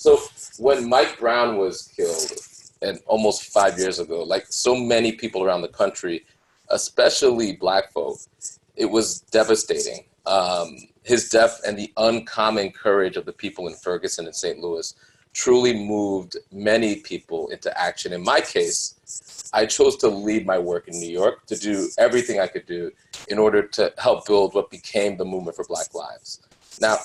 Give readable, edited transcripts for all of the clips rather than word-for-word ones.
So when Mike Brown was killed, and almost 5 years ago, like so many people around the country, especially Black folk, it was devastating. His death and the uncommon courage of the people in Ferguson and St. Louis truly moved many people into action. In my case, I chose to leave my work in New York to do everything I could do in order to help build what became the movement for Black lives. Now,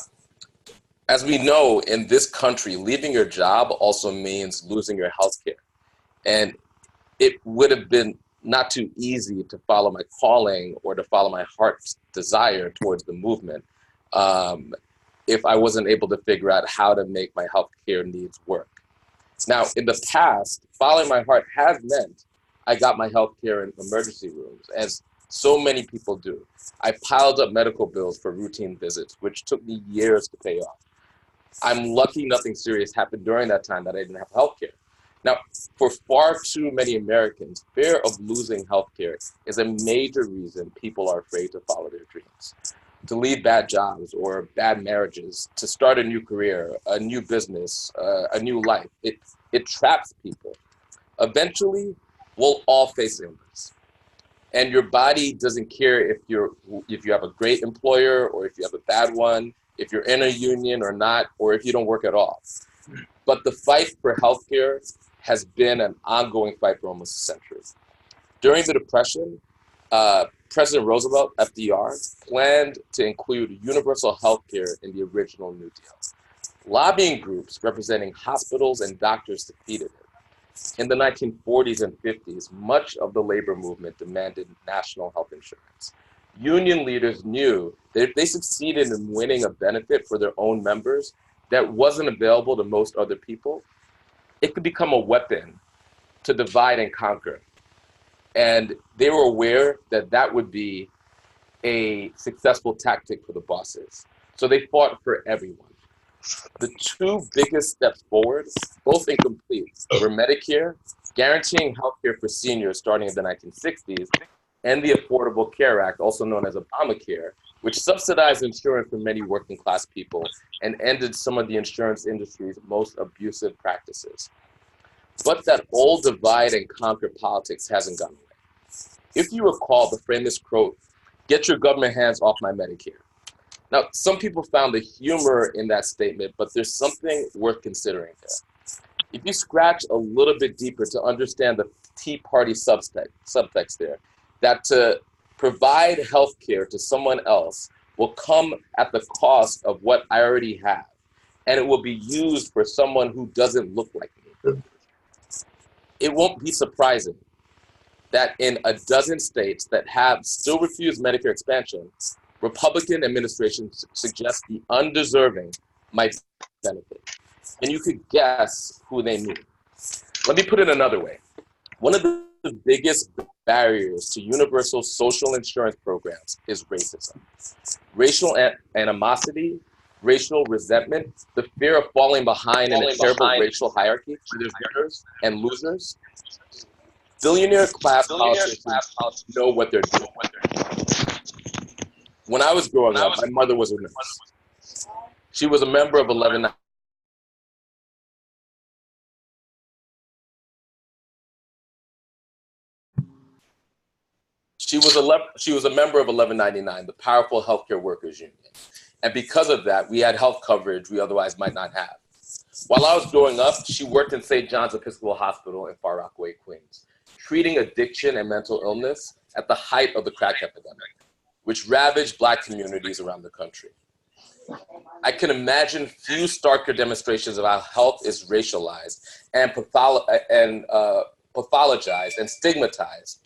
as we know, in this country, leaving your job also means losing your health care. And it would have been not too easy to follow my calling or to follow my heart's desire towards the movement if I wasn't able to figure out how to make my healthcare needs work. Now, in the past, following my heart has meant I got my healthcare in emergency rooms, as so many people do. I piled up medical bills for routine visits, which took me years to pay off. I'm lucky nothing serious happened during that time that I didn't have healthcare. Now, for far too many Americans, fear of losing healthcare is a major reason people are afraid to follow their dreams, to leave bad jobs or bad marriages, to start a new career, a new business, a new life. It traps people. Eventually, we'll all face illness. And your body doesn't care if you have a great employer or if you have a bad one, if you're in a union or not, or if you don't work at all. But the fight for healthcare has been an ongoing fight for almost a century. During the Depression, President Roosevelt, FDR, planned to include universal healthcare in the original New Deal. Lobbying groups representing hospitals and doctors defeated it. In the 1940s and 50s, much of the labor movement demanded national health insurance. Union leaders knew that if they succeeded in winning a benefit for their own members that wasn't available to most other people, it could become a weapon to divide and conquer. And they were aware that that would be a successful tactic for the bosses. So they fought for everyone. The two biggest steps forward, both incomplete, were Medicare, guaranteeing healthcare for seniors starting in the 1960s, and the Affordable Care Act, also known as Obamacare, which subsidized insurance for many working class people and ended some of the insurance industry's most abusive practices. But that old divide and conquer politics hasn't gone away. If you recall the famous quote, "Get your government hands off my Medicare." Now, some people found the humor in that statement, but there's something worth considering there. If you scratch a little bit deeper to understand the Tea Party subtext there, that to provide healthcare to someone else will come at the cost of what I already have, and it will be used for someone who doesn't look like me. It won't be surprising that in a dozen states that have still refused Medicare expansion, Republican administrations suggest the undeserving might benefit. And you could guess who they mean. Let me put it another way. One of the biggest barriers to universal social insurance programs is racism. Racial animosity, racial resentment, the fear of falling behind in a terrible racial hierarchy where there's winners and losers. Billionaire class politicians know what they're doing. When I was growing up, my mother was a nurse. She was a member of 11. She was a member of 1199, the powerful healthcare workers union. And because of that, we had health coverage we otherwise might not have. While I was growing up, she worked in St. John's Episcopal Hospital in Far Rockaway, Queens, treating addiction and mental illness at the height of the crack epidemic, which ravaged Black communities around the country. I can imagine few starker demonstrations of how health is racialized and pathologized and stigmatized.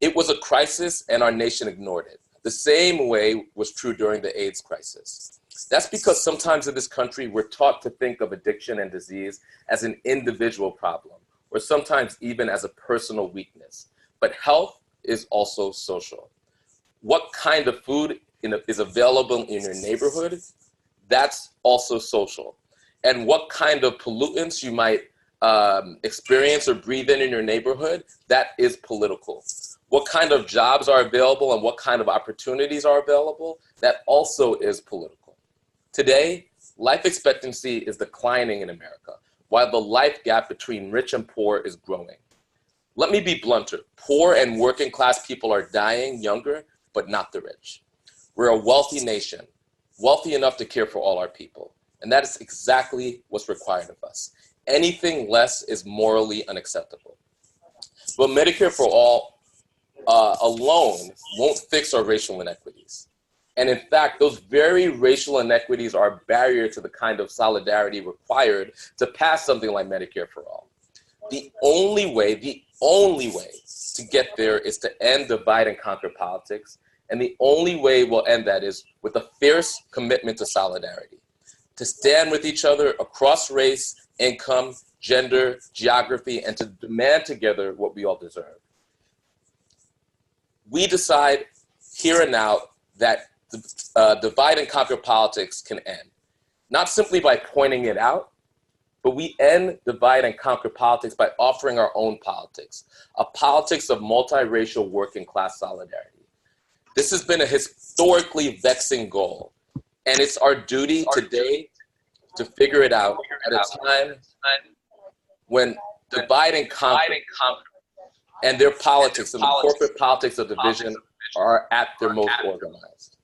It was a crisis and our nation ignored it. The same way was true during the AIDS crisis. That's because sometimes in this country, we're taught to think of addiction and disease as an individual problem, or sometimes even as a personal weakness. But health is also social. What kind of food is available in your neighborhood, that's also social. And what kind of pollutants you might experience or breathe in your neighborhood, that is political. What kind of jobs are available and what kind of opportunities are available, that also is political. Today, life expectancy is declining in America, while the life gap between rich and poor is growing. Let me be blunter. Poor and working class people are dying younger, but not the rich. We're a wealthy nation, wealthy enough to care for all our people. And that is exactly what's required of us. Anything less is morally unacceptable. But Medicare for All alone won't fix our racial inequities. And in fact, those very racial inequities are a barrier to the kind of solidarity required to pass something like Medicare for All. The only way to get there is to end divide and conquer politics. And the only way we'll end that is with a fierce commitment to solidarity, to stand with each other across race, income, gender, geography, and to demand together what we all deserve. We decide here and now that divide and conquer politics can end, not simply by pointing it out, but we end divide and conquer politics by offering our own politics, a politics of multiracial working class solidarity. This has been a historically vexing goal, and it's our duty today to figure it out at a time when divide and conquer and their politics and the corporate politics of division are at their most organized.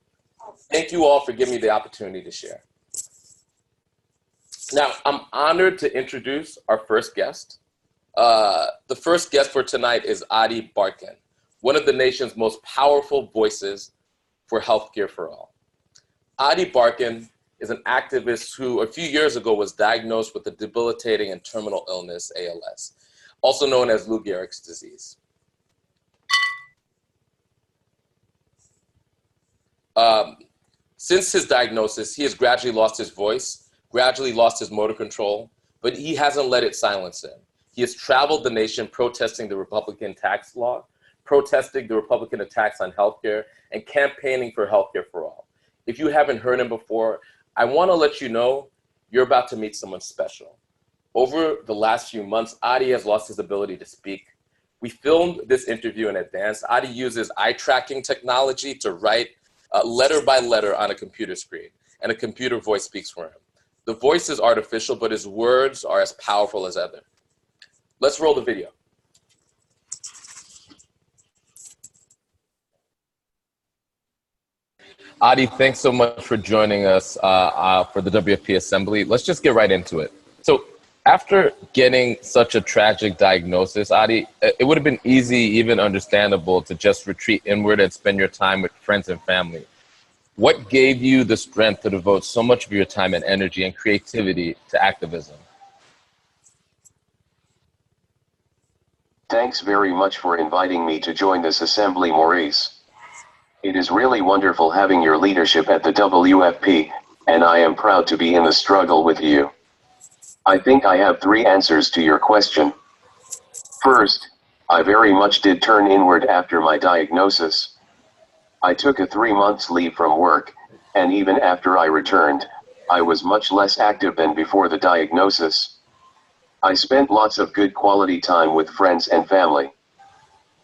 Thank you all for giving me the opportunity to share. Now, I'm honored to introduce our first guest. The first guest for tonight is Adi Barkan, one of the nation's most powerful voices for healthcare for all. Adi Barkan is an activist who a few years ago was diagnosed with a debilitating and terminal illness, ALS, also known as Lou Gehrig's disease. Since his diagnosis, he has gradually lost his voice, gradually lost his motor control, but he hasn't let it silence him. He has traveled the nation protesting the Republican tax law, protesting the Republican attacks on healthcare, and campaigning for healthcare for all. If you haven't heard him before, I want to let you know you're about to meet someone special. Over the last few months, Adi has lost his ability to speak. We filmed this interview in advance. Adi uses eye tracking technology to write letter by letter on a computer screen, and a computer voice speaks for him. The voice is artificial, but his words are as powerful as ever. Let's roll the video. Adi, thanks so much for joining us for the WFP Assembly. Let's just get right into it. So after getting such a tragic diagnosis, Adi, it would have been easy, even understandable, to just retreat inward and spend your time with friends and family. What gave you the strength to devote so much of your time and energy and creativity to activism? Thanks very much for inviting me to join this assembly, Maurice. It is really wonderful having your leadership at the WFP, and I am proud to be in the struggle with you. I think I have 3 answers to your question. First, I very much did turn inward after my diagnosis. I took a 3 months leave from work, and even after I returned, I was much less active than before the diagnosis. I spent lots of good quality time with friends and family.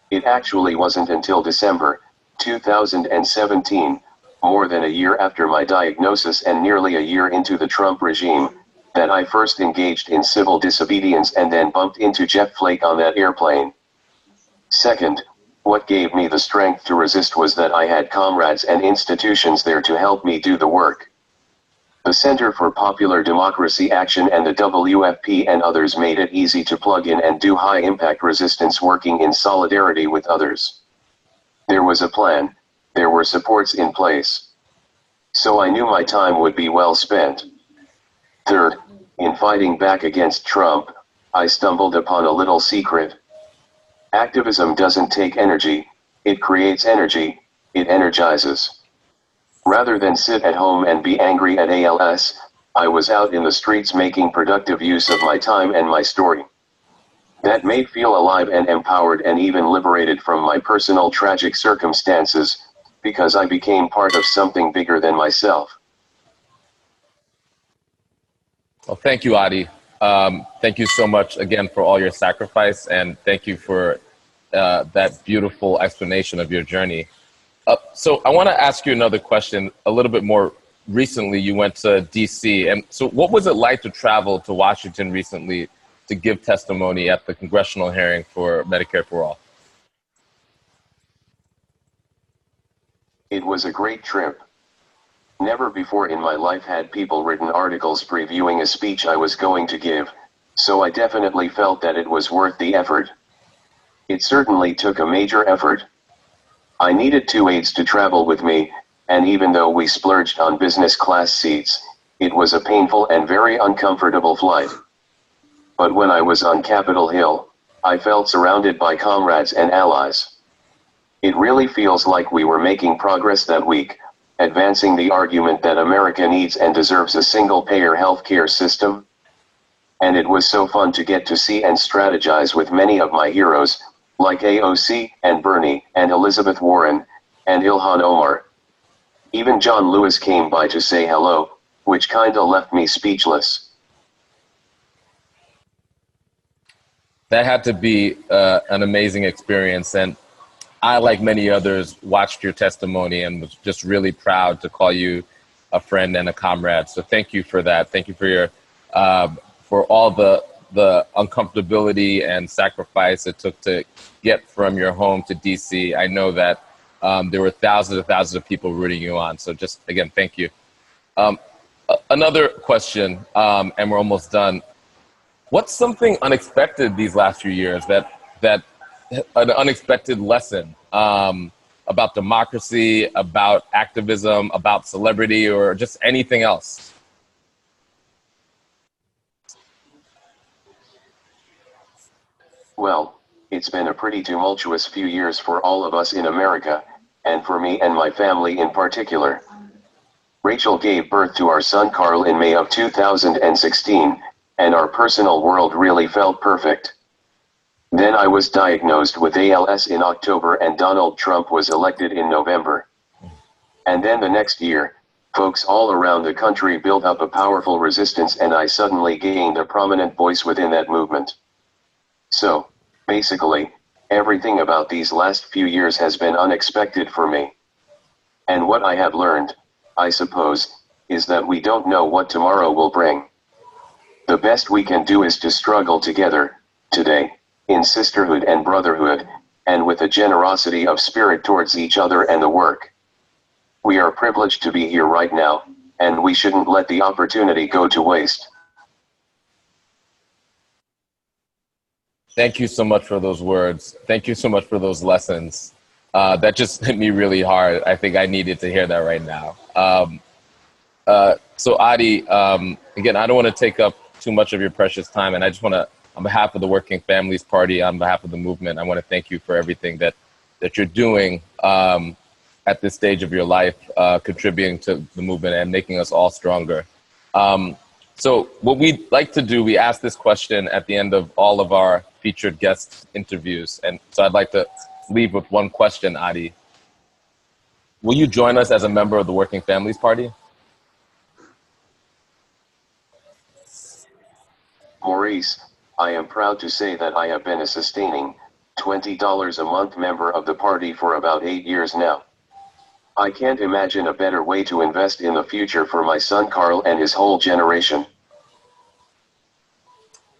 It actually wasn't until December 2017, more than a year after my diagnosis and nearly a year into the Trump regime, that I first engaged in civil disobedience and then bumped into Jeff Flake on that airplane. Second, what gave me the strength to resist was that I had comrades and institutions there to help me do the work. The Center for Popular Democracy Action and the WFP and others made it easy to plug in and do high-impact resistance working in solidarity with others. There was a plan, there were supports in place. So I knew my time would be well spent. Third, in fighting back against Trump, I stumbled upon a little secret. Activism doesn't take energy, it creates energy, it energizes. Rather than sit at home and be angry at ALS, I was out in the streets making productive use of my time and my story. That made me feel alive and empowered and even liberated from my personal tragic circumstances, because I became part of something bigger than myself. Well, thank you, Adi. Thank you so much again for all your sacrifice, and thank you for that beautiful explanation of your journey. So I want to ask you another question, a little bit more recently you went to DC. And so what was it like to travel to Washington recently to give testimony at the congressional hearing for Medicare for All? It was a great trip. Never before in my life had people written articles previewing a speech I was going to give, so I definitely felt that it was worth the effort. It certainly took a major effort. I needed 2 aides to travel with me, and even though we splurged on business class seats, it was a painful and very uncomfortable flight. But when I was on Capitol Hill, I felt surrounded by comrades and allies. It really feels like we were making progress that week, advancing the argument that America needs and deserves a single-payer healthcare system. And it was so fun to get to see and strategize with many of my heroes, like AOC, and Bernie, and Elizabeth Warren, and Ilhan Omar. Even John Lewis came by to say hello, which kinda left me speechless. That had to be an amazing experience. And I, like many others, watched your testimony and was just really proud to call you a friend and a comrade. So thank you for that. Thank you for your for all the uncomfortability and sacrifice it took to get from your home to DC. I know that there were thousands and thousands of people rooting you on. So just again, thank you. Another question, and we're almost done. What's something unexpected these last few years that an unexpected lesson about democracy, about activism, about celebrity, or just anything else? Well, it's been a pretty tumultuous few years for all of us in America, and for me and my family in particular. Rachel gave birth to our son Carl in May of 2016, and our personal world really felt perfect. Then I was diagnosed with ALS in October and Donald Trump was elected in November. And then the next year, folks all around the country built up a powerful resistance and I suddenly gained a prominent voice within that movement. So, basically, everything about these last few years has been unexpected for me. And what I have learned, I suppose, is that we don't know what tomorrow will bring. The best we can do is to struggle together, today, in sisterhood and brotherhood, and with a generosity of spirit towards each other and the work. We are privileged to be here right now, and we shouldn't let the opportunity go to waste. Thank you so much for those words. Thank you so much for those lessons. That just hit me really hard. I think I needed to hear that right now. So Adi, again, I don't want to take up too much of your precious time, and I just want to, on behalf of the Working Families Party, on behalf of the movement, I want to thank you for everything that you're doing at this stage of your life, contributing to the movement and making us all stronger. So what we like to do, we ask this question at the end of all of our featured guest interviews. And so I'd like to leave with one question, Adi. Will you join us as a member of the Working Families Party? Maurice, I am proud to say that I have been a sustaining $20 a month member of the party for about 8 years now. I can't imagine a better way to invest in the future for my son Carl and his whole generation.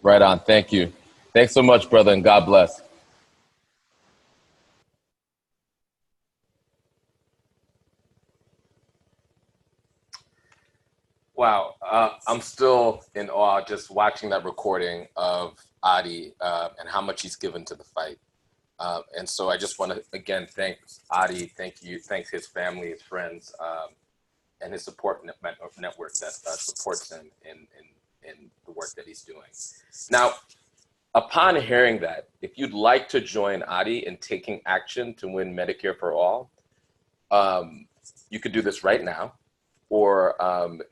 Right on. Thank you. Thanks so much, brother, and God bless. Wow. I'm still in awe just watching that recording of Adi and how much he's given to the fight. And so I just want to, again, thank Adi, thanks his family, his friends, and his support network that supports him in the work that he's doing. Now, upon hearing that, if you'd like to join Adi in taking action to win Medicare for All, you could do this right now. Or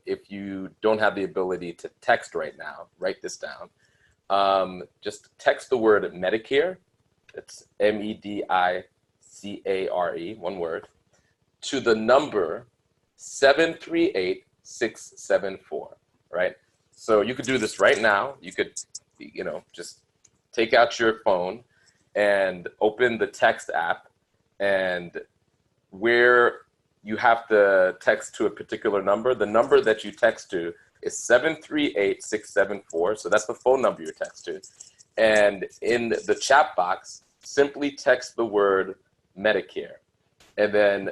if you don't have the ability to text right now, write this down. Just text the word Medicare, it's MEDICARE, one word, to the number 738674, right? So you could do this right now. You could, just take out your phone and open the text app, and where you have to text to a particular number. The number that you text to is 738-674. So that's the phone number you text to. And in the chat box, simply text the word Medicare. And then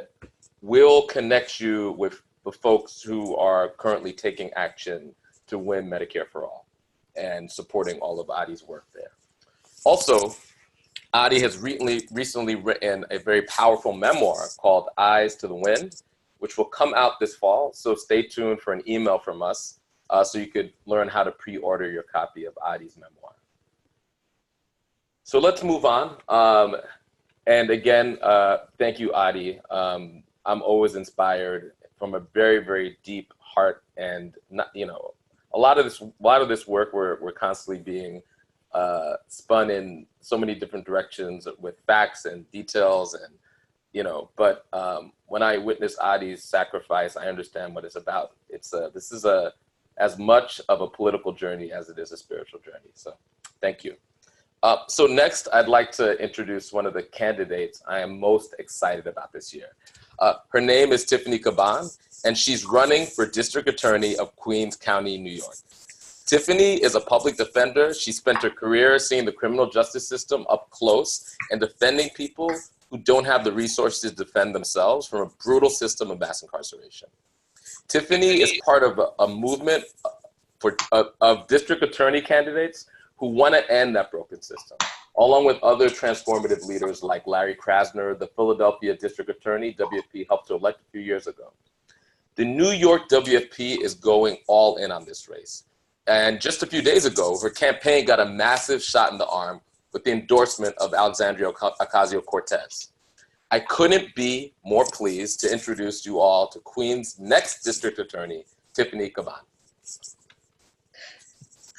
we'll connect you with the folks who are currently taking action to win Medicare for All and supporting all of Adi's work there. Also, Adi has recently written a very powerful memoir called Eyes to the Wind, which will come out this fall. So stay tuned for an email from us so you could learn how to pre-order your copy of Adi's memoir. So let's move on. And again, thank you, Adi. I'm always inspired from a very, very deep heart, and a lot of this work we're constantly being spun in so many different directions with facts and details, and but when I witness Adi's sacrifice, I understand what it's about. This is as much of a political journey as it is a spiritual journey. So thank you. So next, I'd like to introduce one of the candidates I am most excited about this year. Her name is Tiffany Caban, and she's running for District Attorney of Queens County, New York. Tiffany is a public defender. She spent her career seeing the criminal justice system up close and defending people who don't have the resources to defend themselves from a brutal system of mass incarceration. Tiffany is part of a movement of district attorney candidates who want to end that broken system, along with other transformative leaders like Larry Krasner, the Philadelphia District Attorney WFP helped to elect a few years ago. The New York WFP is going all in on this race. And just a few days ago, her campaign got a massive shot in the arm with the endorsement of Alexandria Ocasio-Cortez. I couldn't be more pleased to introduce you all to Queens' next district attorney, Tiffany Caban.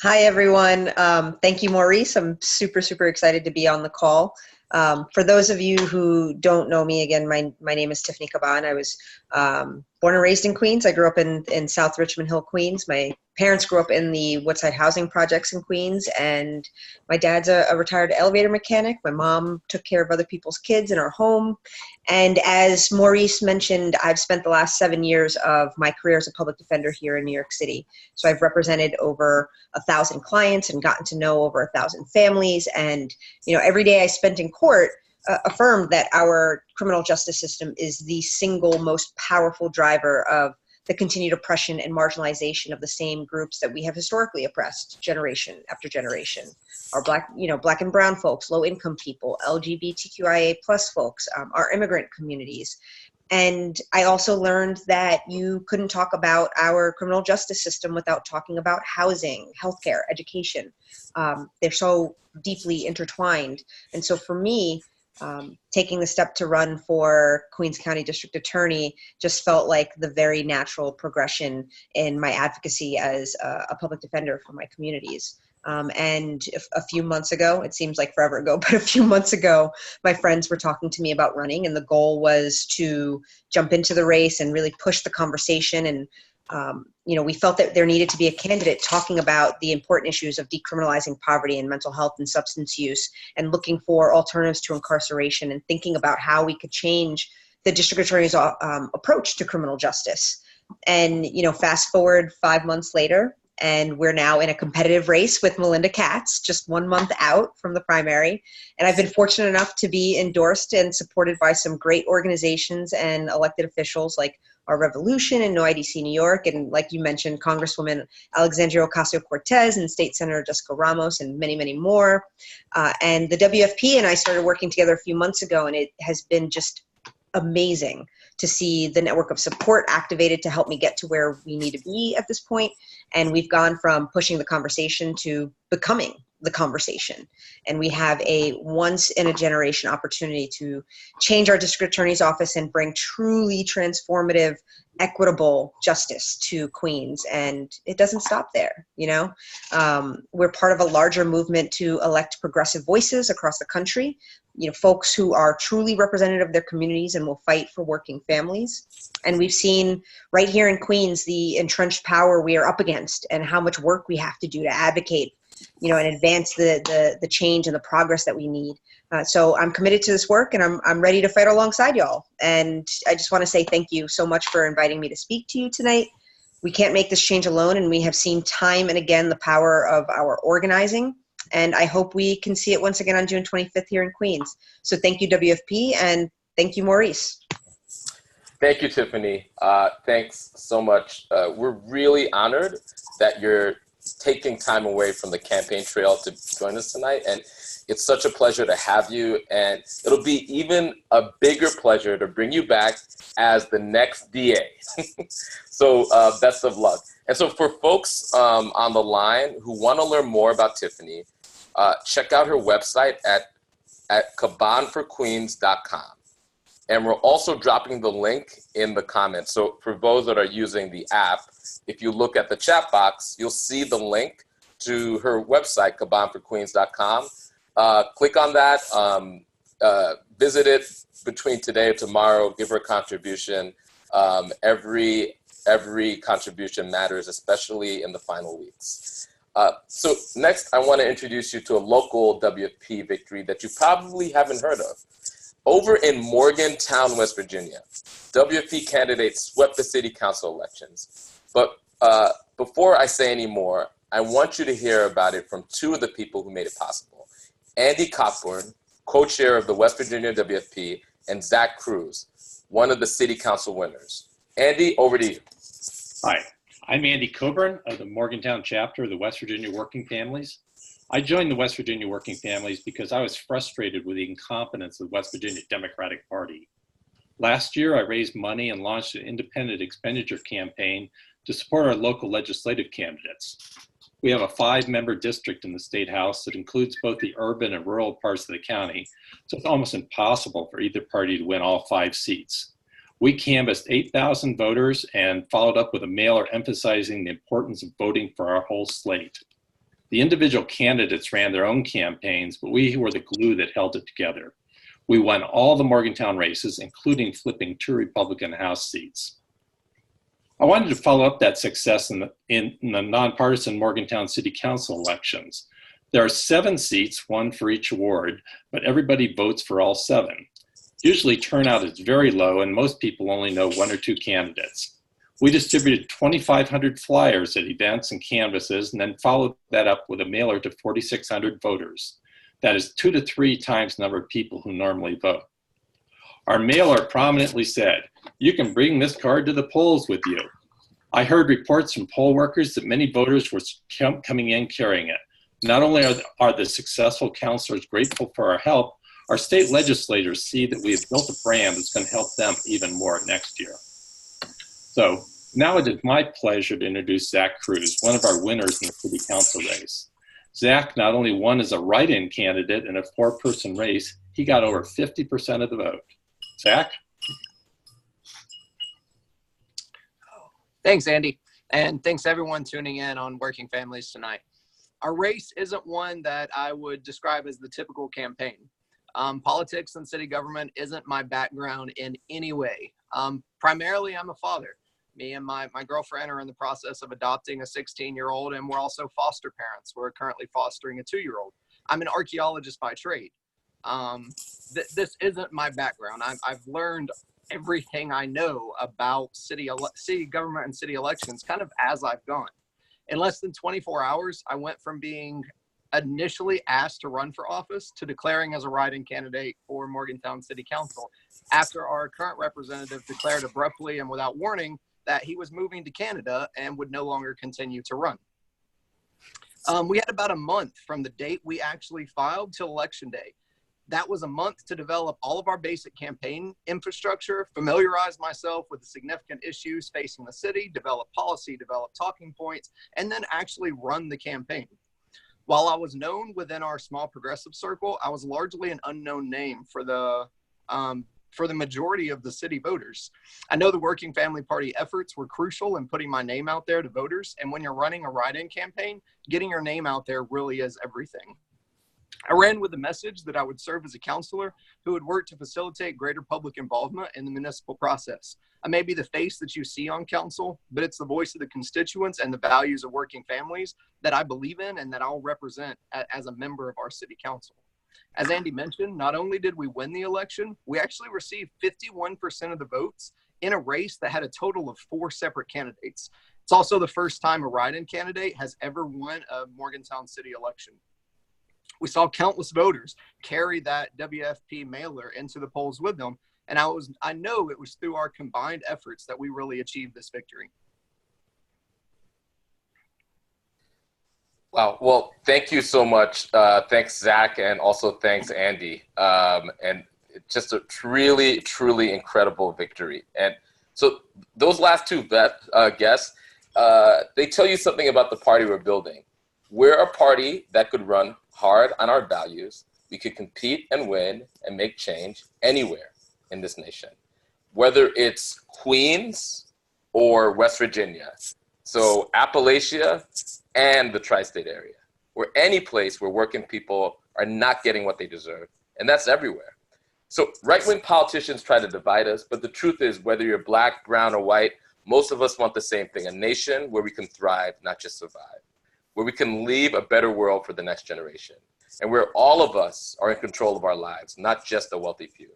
Hi, everyone. Thank you, Maurice. I'm super, super excited to be on the call. For those of you who don't know me, again, my name is Tiffany Caban. I was born and raised in Queens. I grew up in South Richmond Hill, Queens. My parents grew up in the Woodside housing projects in Queens, and my dad's a retired elevator mechanic. My mom took care of other people's kids in our home. And as Maurice mentioned, I've spent the last 7 years of my career as a public defender here in New York City. So I've represented over 1,000 clients and gotten to know over 1,000 families. And every day I spent in court affirmed that our criminal justice system is the single most powerful driver of the continued oppression and marginalization of the same groups that we have historically oppressed generation after generation. Our black and brown folks, low income people, LGBTQIA+ folks, our immigrant communities. And I also learned that you couldn't talk about our criminal justice system without talking about housing, healthcare, education. They're so deeply intertwined. And so for me, taking the step to run for Queens County District Attorney just felt like the very natural progression in my advocacy as a public defender for my communities. And a few months ago, it seems like forever ago, but a few months ago, my friends were talking to me about running, and the goal was to jump into the race and really push the conversation. And we felt that there needed to be a candidate talking about the important issues of decriminalizing poverty and mental health and substance use, and looking for alternatives to incarceration, and thinking about how we could change the district attorney's approach to criminal justice. And fast forward 5 months later, and we're now in a competitive race with Melinda Katz, just 1 month out from the primary. And I've been fortunate enough to be endorsed and supported by some great organizations and elected officials like Our Revolution and No IDC New York, and like you mentioned, Congresswoman Alexandria Ocasio-Cortez and State Senator Jessica Ramos, and many, many more. And the WFP and I started working together a few months ago, and it has been just amazing to see the network of support activated to help me get to where we need to be at this point. And we've gone from pushing the conversation to becoming the conversation. And we have a once-in-a-generation opportunity to change our district attorney's office and bring truly transformative, equitable justice to Queens. And it doesn't stop there, We're part of a larger movement to elect progressive voices across the country, folks who are truly representative of their communities and will fight for working families. And we've seen right here in Queens the entrenched power we are up against and how much work we have to do to advocate and advance the change and the progress that we need. So I'm committed to this work, and I'm ready to fight alongside y'all. And I just want to say thank you so much for inviting me to speak to you tonight. We can't make this change alone, and we have seen time and again the power of our organizing. And I hope we can see it once again on June 25th here in Queens. So thank you, WFP, and thank you, Maurice. Thank you, Tiffany. Thanks so much. We're really honored that you're taking time away from the campaign trail to join us tonight. And it's such a pleasure to have you. And it'll be even a bigger pleasure to bring you back as the next DA. So best of luck. And so for folks on the line who want to learn more about Tiffany, check out her website at cabanforqueens.com. And we're also dropping the link in the comments. So for those that are using the app, if you look at the chat box, you'll see the link to her website, cabanforqueens.com. Click on that, visit it between today and tomorrow, give her a contribution. Every contribution matters, especially in the final weeks. So next, I want to introduce you to a local WFP victory that you probably haven't heard of. Over in Morgantown, West Virginia, WFP candidates swept the city council elections. But before I say any more, I want you to hear about it from two of the people who made it possible. Andy Cockburn, co-chair of the West Virginia WFP, and Zach Cruz, one of the city council winners. Andy, over to you. Hi, I'm Andy Coburn of the Morgantown chapter of the West Virginia Working Families. I joined the West Virginia Working Families because I was frustrated with the incompetence of the West Virginia Democratic Party. Last year, I raised money and launched an independent expenditure campaign to support our local legislative candidates. We have a 5-member district in the State House that includes both the urban and rural parts of the county, so it's almost impossible for either party to win all 5 seats. We canvassed 8,000 voters and followed up with a mailer emphasizing the importance of voting for our whole slate. The individual candidates ran their own campaigns, but we were the glue that held it together. We won all the Morgantown races, including flipping 2 Republican House seats. I wanted to follow up that success in the nonpartisan Morgantown City Council elections. There are 7 seats, 1 for each award, but everybody votes for all 7. Usually turnout is very low and most people only know 1 or 2 candidates. We distributed 2,500 flyers at events and canvases and then followed that up with a mailer to 4,600 voters. That is 2 to 3 times the number of people who normally vote. Our mailer prominently said, "You can bring this card to the polls with you." I heard reports from poll workers that many voters were coming in carrying it. Not only are the successful counselors grateful for our help, our state legislators see that we have built a brand that's going to help them even more next year. So now it is my pleasure to introduce Zach Cruz, one of our winners in the city council race. Zach not only won as a write-in candidate in a 4-person race, he got over 50% of the vote. Zach? Thanks, Andy. And thanks everyone tuning in on Working Families tonight. Our race isn't one that I would describe as the typical campaign. Politics and city government isn't my background in any way. Primarily, I'm a father. Me and my girlfriend are in the process of adopting a 16-year-old, and we're also foster parents. We're currently fostering a 2-year-old. I'm an archaeologist by trade. This isn't my background. I've learned everything I know about city government and city elections kind of as I've gone. In less than 24 hours, I went from being initially asked to run for office to declaring as a write-in candidate for Morgantown City Council after our current representative declared abruptly and without warning that he was moving to Canada and would no longer continue to run. We had about a month from the date we actually filed till election day. That was a month to develop all of our basic campaign infrastructure, familiarize myself with the significant issues facing the city, develop policy, develop talking points, and then actually run the campaign. While I was known within our small progressive circle, I was largely an unknown name for the majority of the city voters. I know the Working Family Party efforts were crucial in putting my name out there to voters, and when you're running a write-in campaign, getting your name out there really is everything. I ran with the message that I would serve as a counselor who would work to facilitate greater public involvement in the municipal process. I may be the face that you see on council, but it's the voice of the constituents and the values of working families that I believe in and that I'll represent as a member of our city council. As Andy mentioned, not only did we win the election, we actually received 51% of the votes in a race that had a total of 4 separate candidates. It's also the first time a write-in candidate has ever won a Morgantown city election. We saw countless voters carry that WFP mailer into the polls with them, and I know it was through our combined efforts that we really achieved this victory. Wow. Well, thank you so much. Thanks, Zach, and also thanks, Andy. And just a really, truly incredible victory. And so those last two guests, they tell you something about the party we're building. We're a party that could run hard on our values. We could compete and win and make change anywhere in this nation, whether it's Queens or West Virginia. So Appalachia and the tri-state area, or any place where working people are not getting what they deserve. And that's everywhere. So right-wing politicians try to divide us, but the truth is, whether you're black, brown, or white, most of us want the same thing: a nation where we can thrive, not just survive, where we can leave a better world for the next generation, and where all of us are in control of our lives, not just a wealthy few.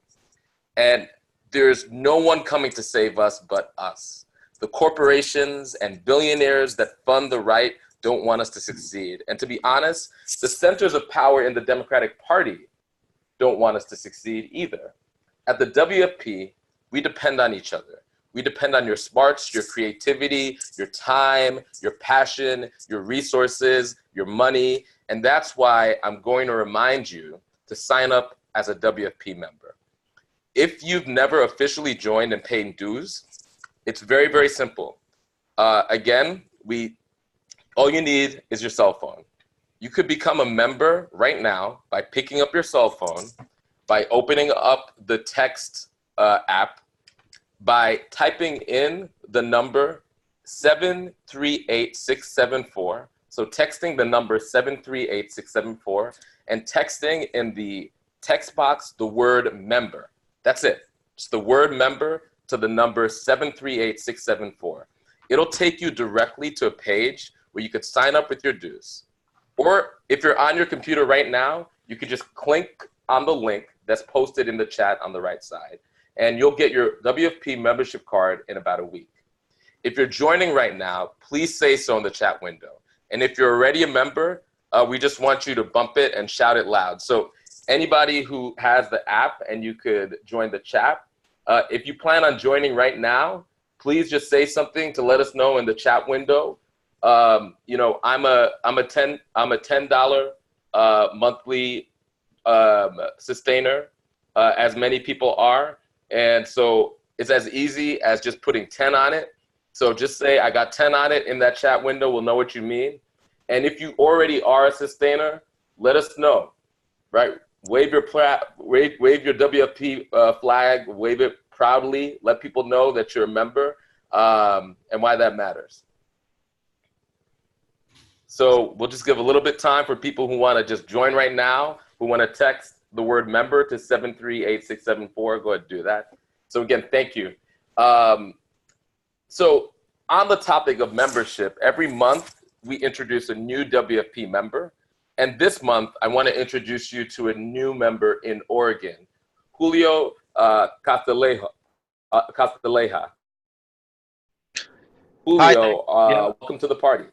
And there's no one coming to save us but us. The corporations and billionaires that fund the right don't want us to succeed. And to be honest, the centers of power in the Democratic Party don't want us to succeed either. At the WFP, we depend on each other. We depend on your smarts, your creativity, your time, your passion, your resources, your money. And that's why I'm going to remind you to sign up as a WFP member. If you've never officially joined and paid dues, it's very, very simple. Again, all you need is your cell phone. You could become a member right now by picking up your cell phone, by opening up the text app, by typing in the number 738674. So texting the number 738674 and texting in the text box the word member. That's it. Just the word member to the number 738674. It'll take you directly to a page where you could sign up with your dues. Or if you're on your computer right now, you could just click on the link that's posted in the chat on the right side, and you'll get your WFP membership card in about a week. If you're joining right now, please say so in the chat window. And if you're already a member, we just want you to bump it and shout it loud. So anybody who has the app and you could join the chat, if you plan on joining right now, please just say something to let us know in the chat window. You know, I'm a $10 monthly sustainer, as many people are, and so it's as easy as just putting 10 on it. So just say I got 10 on it in that chat window. We'll know what you mean. And if you already are a sustainer, let us know, right? Wave your WFP flag, wave it proudly. Let people know that you're a member and why that matters. So we'll just give a little bit time for people who want to just join right now, who want to text the word member to 738674. Go ahead and do that. So again, thank you. So on the topic of membership, every month we introduce a new WFP member. And this month, I want to introduce you to a new member in Oregon, Julio Castilleja. Julio, welcome to the party.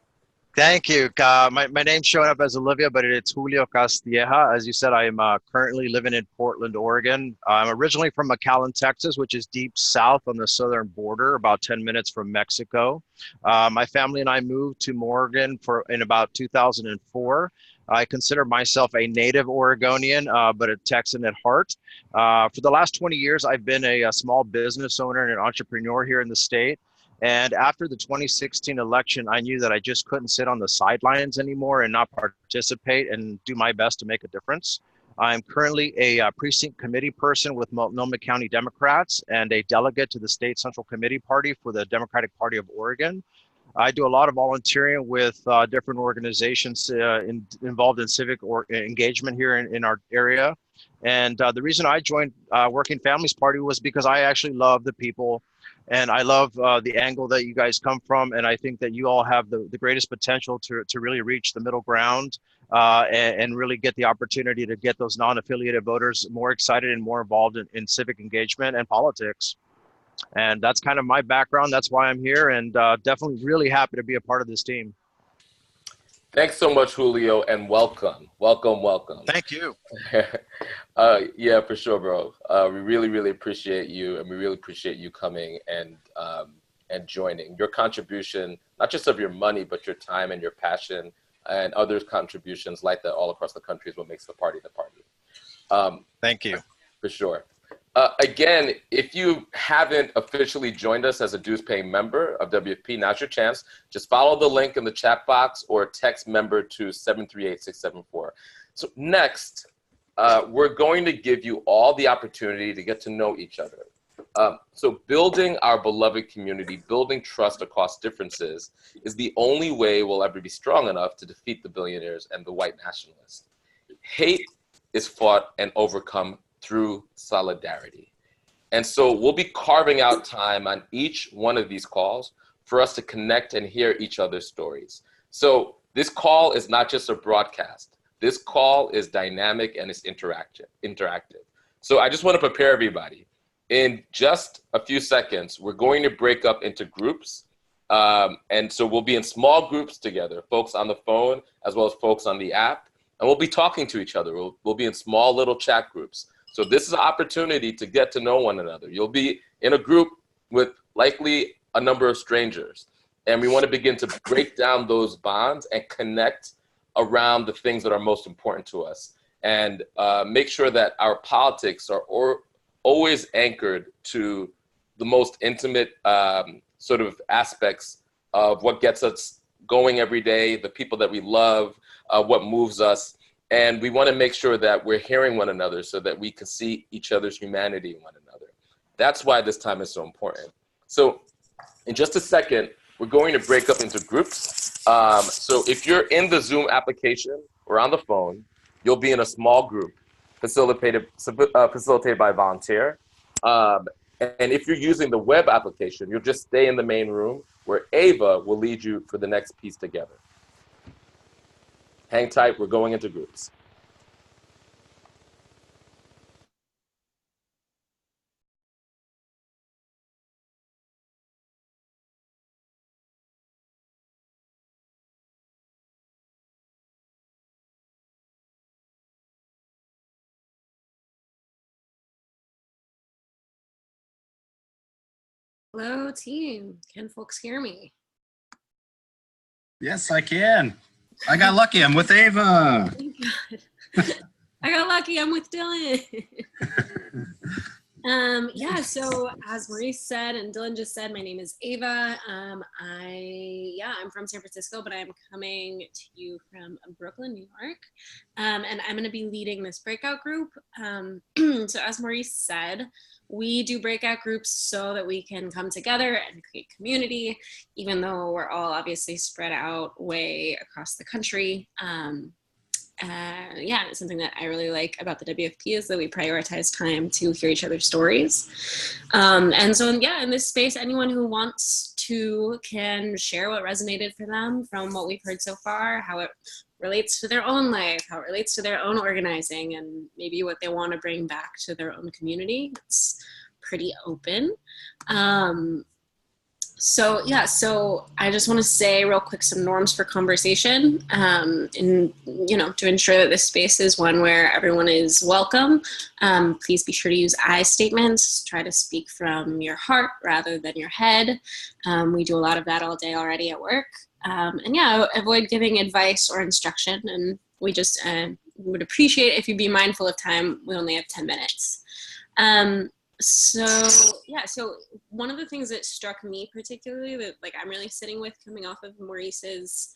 Thank you. My name's showing up as Olivia, but it's Julio Castilleja. As you said, I am currently living in Portland, Oregon. I'm originally from McAllen, Texas, which is deep south on the southern border, about 10 minutes from Mexico. My family and I moved to Morgan in about 2004. I consider myself a native Oregonian, but a Texan at heart. For the last 20 years, I've been a small business owner and an entrepreneur here in the state. And after the 2016 election, I knew that I just couldn't sit on the sidelines anymore and not participate and do my best to make a difference. I'm currently a precinct committee person with Multnomah County Democrats and a delegate to the State Central Committee Party for the Democratic Party of Oregon. I do a lot of volunteering with different organizations involved in civic or engagement here in our area. And the reason I joined Working Families Party was because I actually love the people, and I love the angle that you guys come from. And I think that you all have the greatest potential to really reach the middle ground and really get the opportunity to get those non-affiliated voters more excited and more involved in civic engagement and politics. And that's kind of my background. That's why I'm here, and definitely really happy to be a part of this team. Thanks so much, Julio, and welcome. Welcome. Thank you. Yeah, for sure, bro. We really appreciate you, and we really appreciate you coming and joining. Your contribution, not just of your money, but your time and your passion and others' contributions like that all across the country is what makes the party the party. Thank you. For sure. Again, if you haven't officially joined us as a dues-paying member of WFP, now's your chance. Just follow the link in the chat box or text member to 738-674. So next, we're going to give you all the opportunity to get to know each other. So building our beloved community, building trust across differences is the only way we'll ever be strong enough to defeat the billionaires and the white nationalists. Hate is fought and overcome through solidarity. And so we'll be carving out time on each one of these calls for us to connect and hear each other's stories. So this call is not just a broadcast. This call is dynamic and it's interactive. So I just want to prepare everybody. In just a few seconds, we're going to break up into groups. And so we'll be in small groups together, folks on the phone, as well as folks on the app. And we'll be talking to each other. We'll be in small little chat groups. So this is an opportunity to get to know one another. You'll be in a group with likely a number of strangers. And we want to begin to break down those bonds and connect around the things that are most important to us. And make sure that our politics are always anchored to the most intimate sort of aspects of what gets us going every day, the people that we love, what moves us. And we want to make sure that we're hearing one another so that we can see each other's humanity in one another. That's why this time is so important. So in just a second, we're going to break up into groups. So if you're in the Zoom application or on the phone, you'll be in a small group facilitated by a volunteer. And if you're using the web application, you'll just stay in the main room where Ava will lead you for the next piece together. Hang tight, we're going into groups. Hello, team. Can folks hear me? Yes, I can. I got lucky. I'm with Ava. Thank God. I got lucky. I'm with Dylan. Yeah, so as Maurice said and Dylan just said, my name is Ava. I'm from San Francisco, but I'm coming to you from Brooklyn, New York. And I'm going to be leading this breakout group. So as Maurice said, we do breakout groups so that we can come together and create community, even though we're all obviously spread out way across the country. Yeah, it's something that I really like about the WFP is that we prioritize time to hear each other's stories. And so, yeah, in this space, anyone who wants to can share what resonated for them from what we've heard so far, how it relates to their own life, how it relates to their own organizing, and maybe what they want to bring back to their own community. It's pretty open. So I just want to say real quick some norms for conversation, to ensure that this space is one where everyone is welcome. Please be sure to use I statements. Try to speak from your heart rather than your head. We do a lot of that all day already at work. Avoid giving advice or instruction. And we just would appreciate if you'd be mindful of time. We only have 10 minutes. So one of the things that struck me particularly that I'm really sitting with coming off of Maurice's,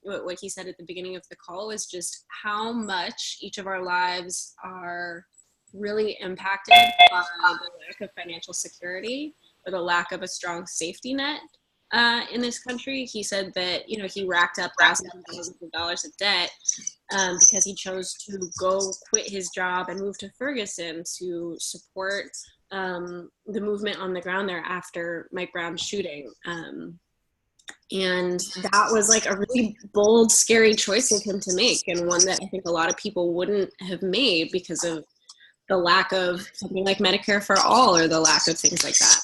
what he said at the beginning of the call was just how much each of our lives are really impacted by the lack of financial security or the lack of a strong safety net. in this country. He said that, you know, he racked up thousands and thousands of dollars of debt because he chose to go quit his job and move to Ferguson to support the movement on the ground there after Mike Brown's shooting. And that was like a really bold, scary choice of him to make, and one that I think a lot of people wouldn't have made because of the lack of something like Medicare for all, or the lack of things like that.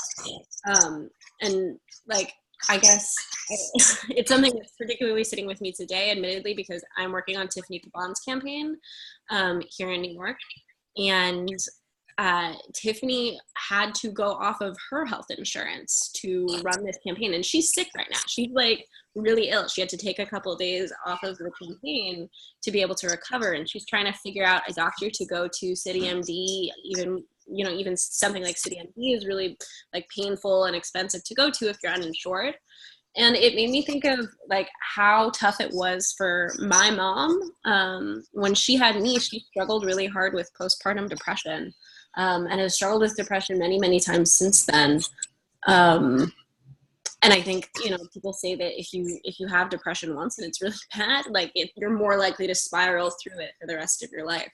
And like, I guess it's something that's particularly sitting with me today, admittedly, because I'm working on Tiffany Caban's campaign here in New York. And Tiffany had to go off of her health insurance to run this campaign. And she's sick right now. She's like really ill. She had to take a couple of days off of the campaign to be able to recover. And she's trying to figure out a doctor to go to CityMD. Even something like CityMD is really like painful and expensive to go to if you're uninsured. And it made me think of like how tough it was for my mom. When she had me, she struggled really hard with postpartum depression. And has struggled with depression many, many times since then. And I think, you know, people say that if you have depression once and it's really bad, like you're more likely to spiral through it for the rest of your life.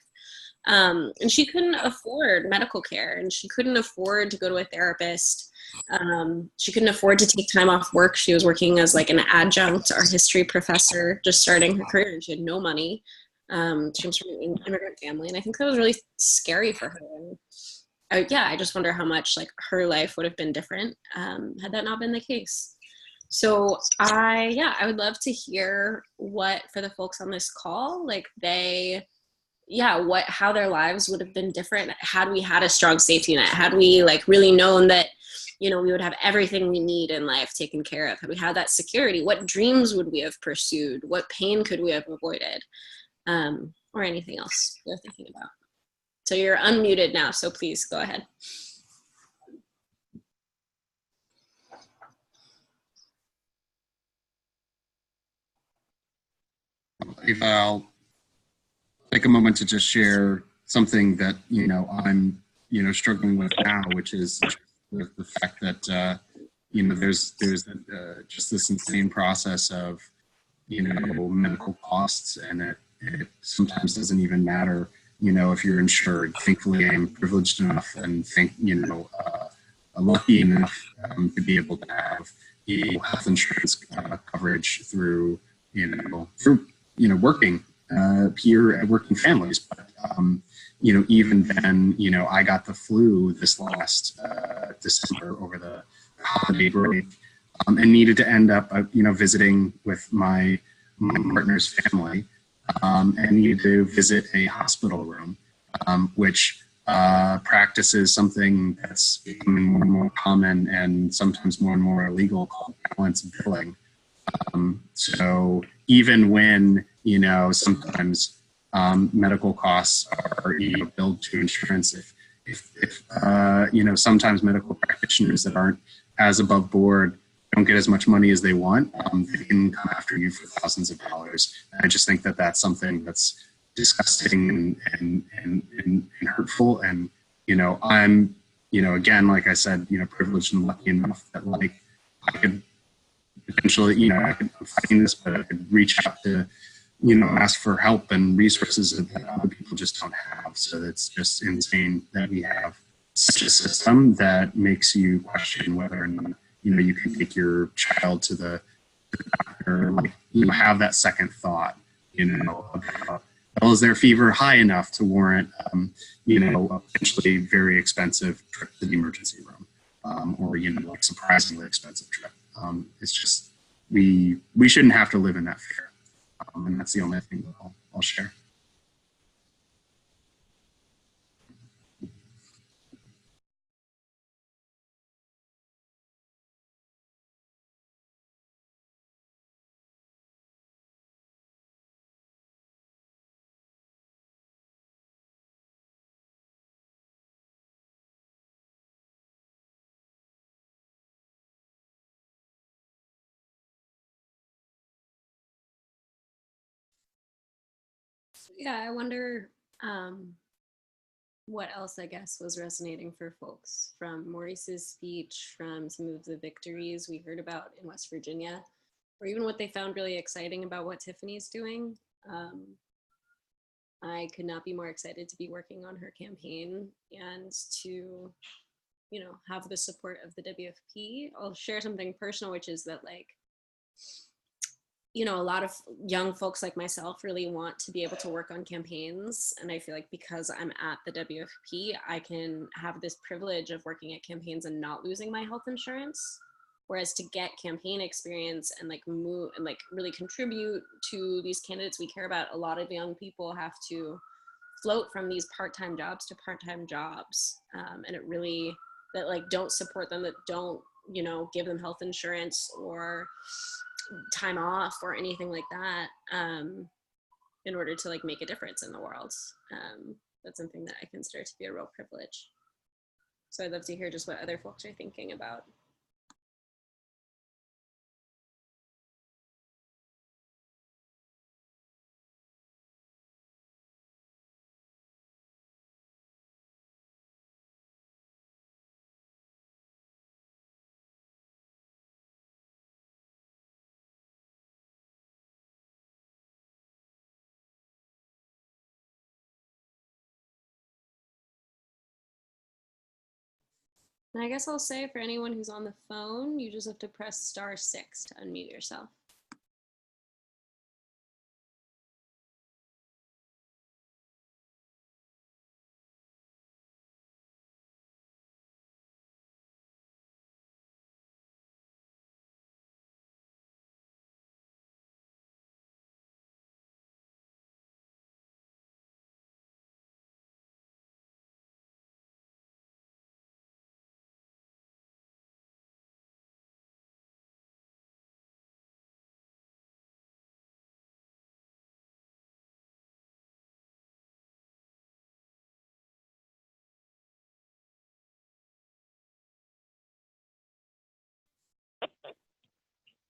And she couldn't afford medical care, and she couldn't afford to go to a therapist. She couldn't afford to take time off work. She was working as like an adjunct art history professor, just starting her career, and she had no money. She was from an immigrant family, and I think that was really scary for her. And I just wonder how much like her life would have been different had that not been the case. So I would love to hear what, for the folks on this call, like how their lives would have been different had we had a strong safety net, had we like really known that, you know, we would have everything we need in life taken care of, had we had that security, what dreams would we have pursued, what pain could we have avoided, or anything else you're thinking about. So you're unmuted now, so please go ahead. I'll take a moment to just share something that, you know, I'm, you know, struggling with now, which is the fact that, you know, there's just this insane process of, you know, medical costs, and it sometimes doesn't even matter, you know, if you're insured. Thankfully, I'm privileged enough and lucky enough to be able to have, you know, health insurance coverage through working here at Working Families. But, you know, even then, you know, I got the flu this last December over the holiday break, and needed to end up, you know, visiting with my partner's family, and needed to visit a hospital room, which practices something that's becoming more and more common and sometimes more and more illegal, called balance billing. So even when, you know, sometimes medical costs are, you know, billed to insurance, if you know, sometimes medical practitioners that aren't as above board don't get as much money as they want, they can come after you for thousands of dollars. And I just think that that's something that's disgusting and hurtful. And, you know, I'm, you know, again, like I said, you know, privileged and lucky enough that, like, I could potentially, you know, I'm fighting this, but I could reach out to, you know, ask for help and resources that other people just don't have. So it's just insane that we have such a system that makes you question whether or not, you know, you can take your child to the doctor, like, you know, have that second thought, you know, about, well, is their fever high enough to warrant, you know, a potentially very expensive trip to the emergency room, or, you know, like surprisingly expensive trip. It's just, we shouldn't have to live in that fear. And that's the only thing that I'll share. Yeah, I wonder, what else I guess was resonating for folks from Maurice's speech, from some of the victories we heard about in West Virginia, or even what they found really exciting about what Tiffany's doing. I could not be more excited to be working on her campaign and to, you know, have the support of the WFP. I'll share something personal, which is that, like, you know, a lot of young folks like myself really want to be able to work on campaigns. And I feel like because I'm at the WFP, I can have this privilege of working at campaigns and not losing my health insurance. Whereas to get campaign experience and like move and like really contribute to these candidates we care about, a lot of young people have to float from these part-time jobs to part-time jobs. And it really, that like don't support them, that don't, you know, give them health insurance or time off or anything like that, in order to like make a difference in the world. That's something that I consider to be a real privilege. So I'd love to hear just what other folks are thinking about. And I guess I'll say for anyone who's on the phone, you just have to press *6 to unmute yourself.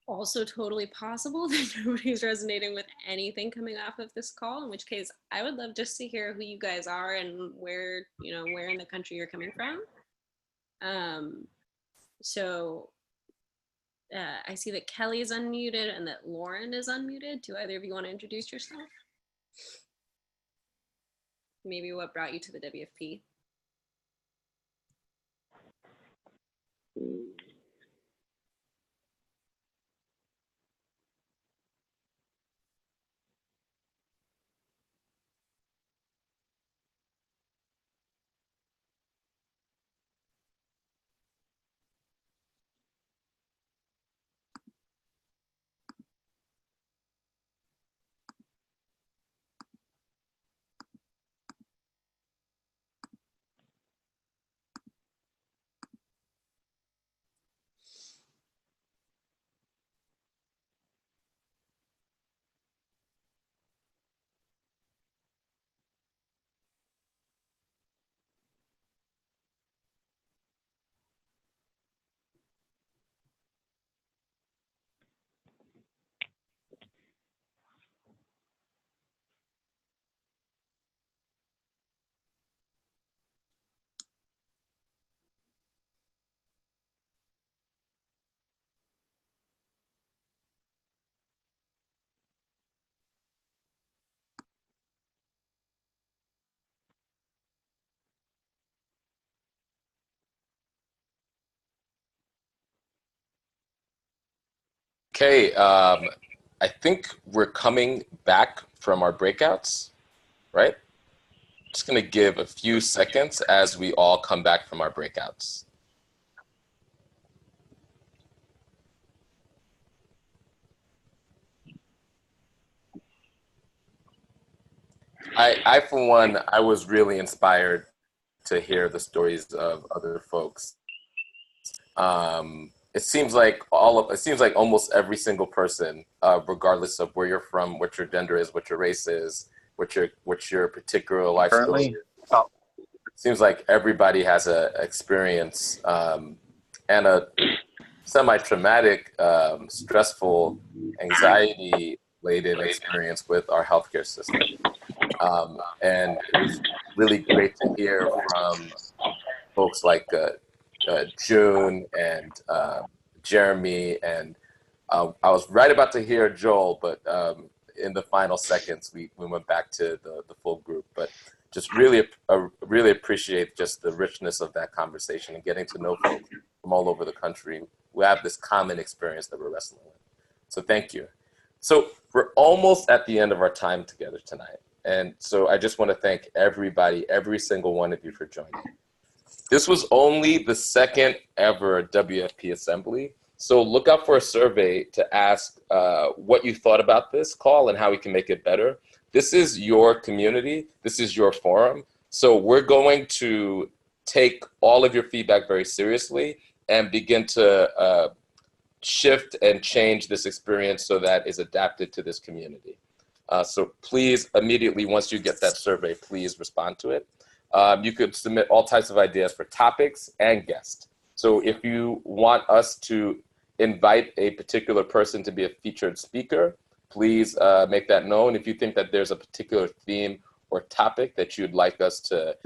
Also totally possible that nobody's resonating with anything coming off of this call, in which case I would love just to hear who you guys are and where, you know, where in the country you're coming from. I see that Kelly is unmuted and that Lauren is unmuted. Do either of you want to introduce yourself? Maybe what brought you to the WFP? Okay, I think we're coming back from our breakouts, right? Just gonna give a few seconds as we all come back from our breakouts. I for one, I was really inspired to hear the stories of other folks. It seems like almost every single person, regardless of where you're from, what your gender is, what your race is, what your particular life story is. Seems like everybody has a experience and a semi-traumatic, stressful, anxiety-laden experience with our healthcare system. And it was really great to hear from folks like June and Jeremy, and I was right about to hear Joel, but in the final seconds, we went back to the full group. But just really appreciate just the richness of that conversation and getting to know folks from all over the country who have this common experience that we're wrestling with. So thank you. So we're almost at the end of our time together tonight. And so I just want to thank everybody, every single one of you for joining. This was only the second ever WFP Assembly. So look out for a survey to ask what you thought about this call and how we can make it better. This is your community. This is your forum. So we're going to take all of your feedback very seriously and begin to shift and change this experience so that is adapted to this community. So please, immediately, once you get that survey, please respond to it. You could submit all types of ideas for topics and guests. So if you want us to invite a particular person to be a featured speaker, please make that known. If you think that there's a particular theme or topic that you'd like us to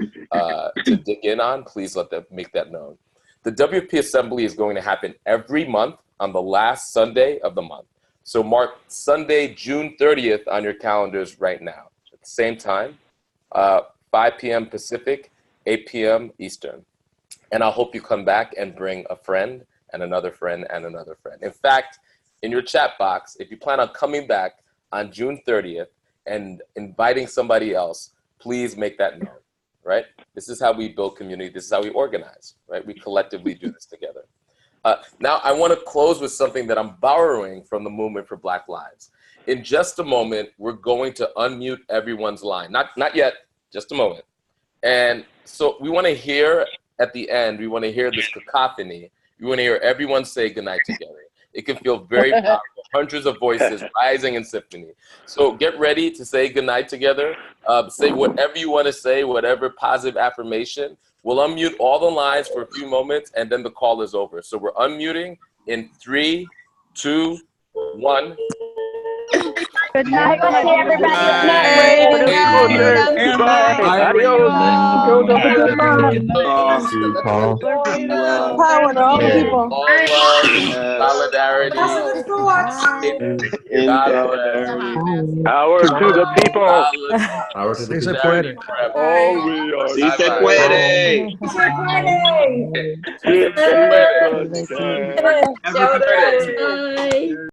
dig in on, please make that known. The WFP Assembly is going to happen every month on the last Sunday of the month. So mark Sunday, June 30th on your calendars right now. At the same time, 5 p.m. Pacific, 8 p.m. Eastern. And I hope you come back and bring a friend and another friend and another friend. In fact, in your chat box, if you plan on coming back on June 30th and inviting somebody else, please make that known, right? This is how we build community. This is how we organize, right? We collectively do this together. Now, I want to close with something that I'm borrowing from the Movement for Black Lives. In just a moment, we're going to unmute everyone's line. Not yet, just a moment. And so we want to hear at the end, we want to hear this cacophony. We want to hear everyone say goodnight together. It can feel very powerful, hundreds of voices rising in symphony. So get ready to say goodnight together. Say whatever you want to say, whatever positive affirmation. We'll unmute all the lines for a few moments, and then the call is over. So we're unmuting in 3, 2, 1. Good night, everybody. Good night. Power to all the people. All love, solidarity. Power to the people. Power to the Se puede. All we are. Sí se puede. Se puede. Se puede.